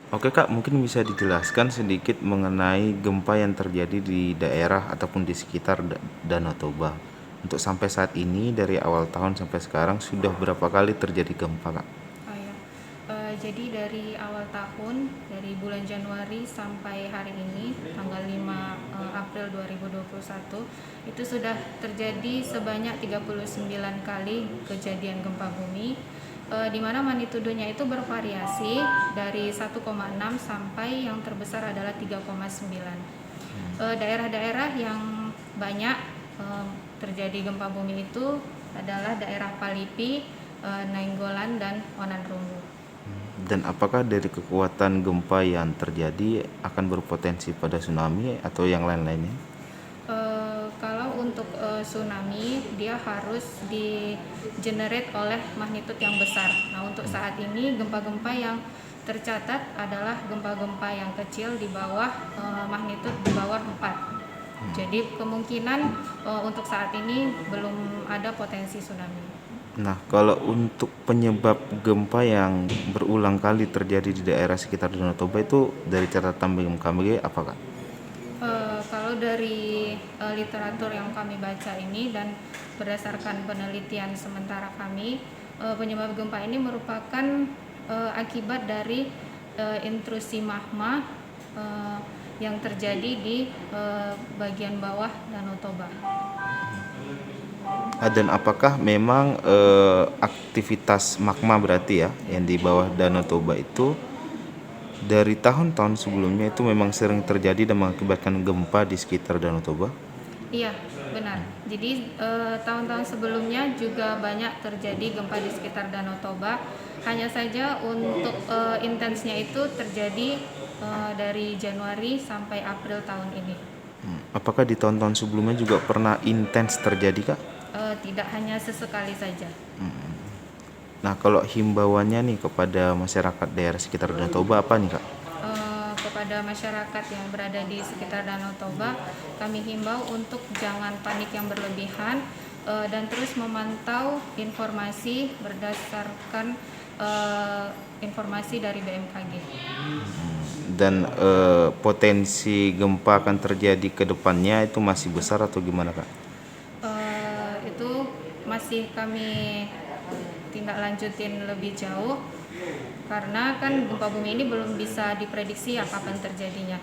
Oke Kak, mungkin bisa dijelaskan sedikit mengenai gempa yang terjadi di daerah ataupun di sekitar Danau Toba. Untuk sampai saat ini dari awal tahun sampai sekarang sudah berapa kali terjadi gempa Kak? Oh ya, jadi dari awal tahun, dari bulan Januari sampai hari ini, tanggal 5 April 2021, itu sudah terjadi sebanyak 39 kali kejadian gempa bumi, di mana magnitudonya itu bervariasi dari 1,6 sampai yang terbesar adalah 3,9. Daerah-daerah yang banyak terjadi gempa bumi itu adalah daerah Palipi, Nainggolan, dan Wananrungu. Dan apakah dari kekuatan gempa yang terjadi akan berpotensi pada tsunami atau yang lain-lainnya? Kalau untuk tsunami, dia harus di-generate oleh magnitudo yang besar. Nah, untuk saat ini gempa-gempa yang tercatat adalah gempa-gempa yang kecil di bawah magnitudo di bawah 4. Jadi kemungkinan untuk saat ini belum ada potensi tsunami. Nah, kalau untuk penyebab gempa yang berulang kali terjadi di daerah sekitar Danau Toba itu dari catatan BMKG apa Kak? Kalau dari literatur yang kami baca ini dan berdasarkan penelitian sementara kami, penyebab gempa ini merupakan akibat dari intrusi magma yang terjadi di bagian bawah Danau Toba. Dan apakah memang aktivitas magma berarti ya yang di bawah Danau Toba itu dari tahun-tahun sebelumnya itu memang sering terjadi dan mengakibatkan gempa di sekitar Danau Toba? Iya, benar. Jadi tahun-tahun sebelumnya juga banyak terjadi gempa di sekitar Danau Toba. Hanya saja untuk intensnya itu terjadi dari Januari sampai April tahun ini. Apakah di tahun-tahun sebelumnya juga pernah intens terjadi Kak? Tidak hanya sesekali saja. Nah, kalau himbauannya nih kepada masyarakat daerah sekitar Danau Toba apa nih Kak? Kepada masyarakat yang berada di sekitar Danau Toba, kami himbau untuk jangan panik yang berlebihan dan terus memantau informasi berdasarkan informasi dari BMKG. Dan potensi gempa akan terjadi ke depannya itu masih besar atau gimana Kak? Itu masih kami tindak lanjutin lebih jauh karena kan gempa bumi ini belum bisa diprediksi ya kapan terjadinya.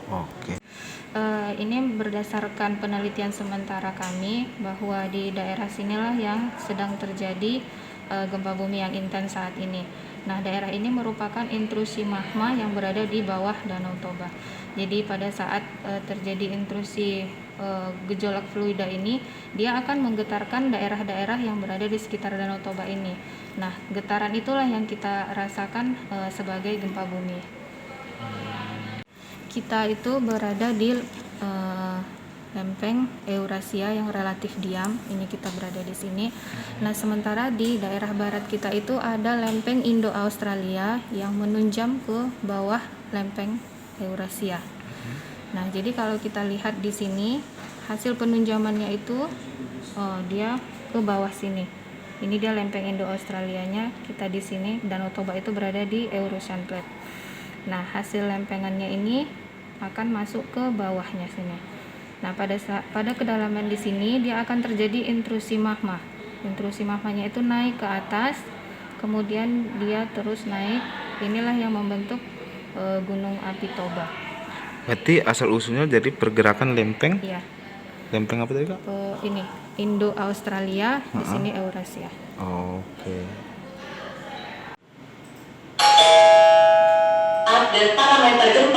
Oke. Ini berdasarkan penelitian sementara kami bahwa di daerah sinilah yang sedang terjadi gempa bumi yang intens saat ini. Nah, daerah ini merupakan intrusi magma yang berada di bawah Danau Toba. Jadi pada saat terjadi intrusi gejolak fluida ini, dia akan menggetarkan daerah-daerah yang berada di sekitar Danau Toba ini. Nah, getaran itulah yang kita rasakan sebagai gempa bumi. Kita itu berada di lempeng Eurasia yang relatif diam. Ini kita berada di sini. Nah, sementara di daerah barat kita itu ada lempeng Indo-Australia yang menunjam ke bawah lempeng Eurasia. Nah, jadi kalau kita lihat di sini, hasil penunjamannya itu dia ke bawah sini. Ini dia lempeng Indo-Australianya, kita di sini. Danau Toba itu berada di Eurasian Plate. Nah, hasil lempengannya ini akan masuk ke bawahnya sini. Nah, pada kedalaman di sini dia akan terjadi intrusi magma. Intrusi magmanya itu naik ke atas, kemudian dia terus naik. Inilah yang membentuk gunung api Toba. Berarti asal usulnya jadi pergerakan lempeng. Iya. Lempeng apa tadi Kak? Ini Indo-Australia, di sini Eurasia. Oke. Dan parameter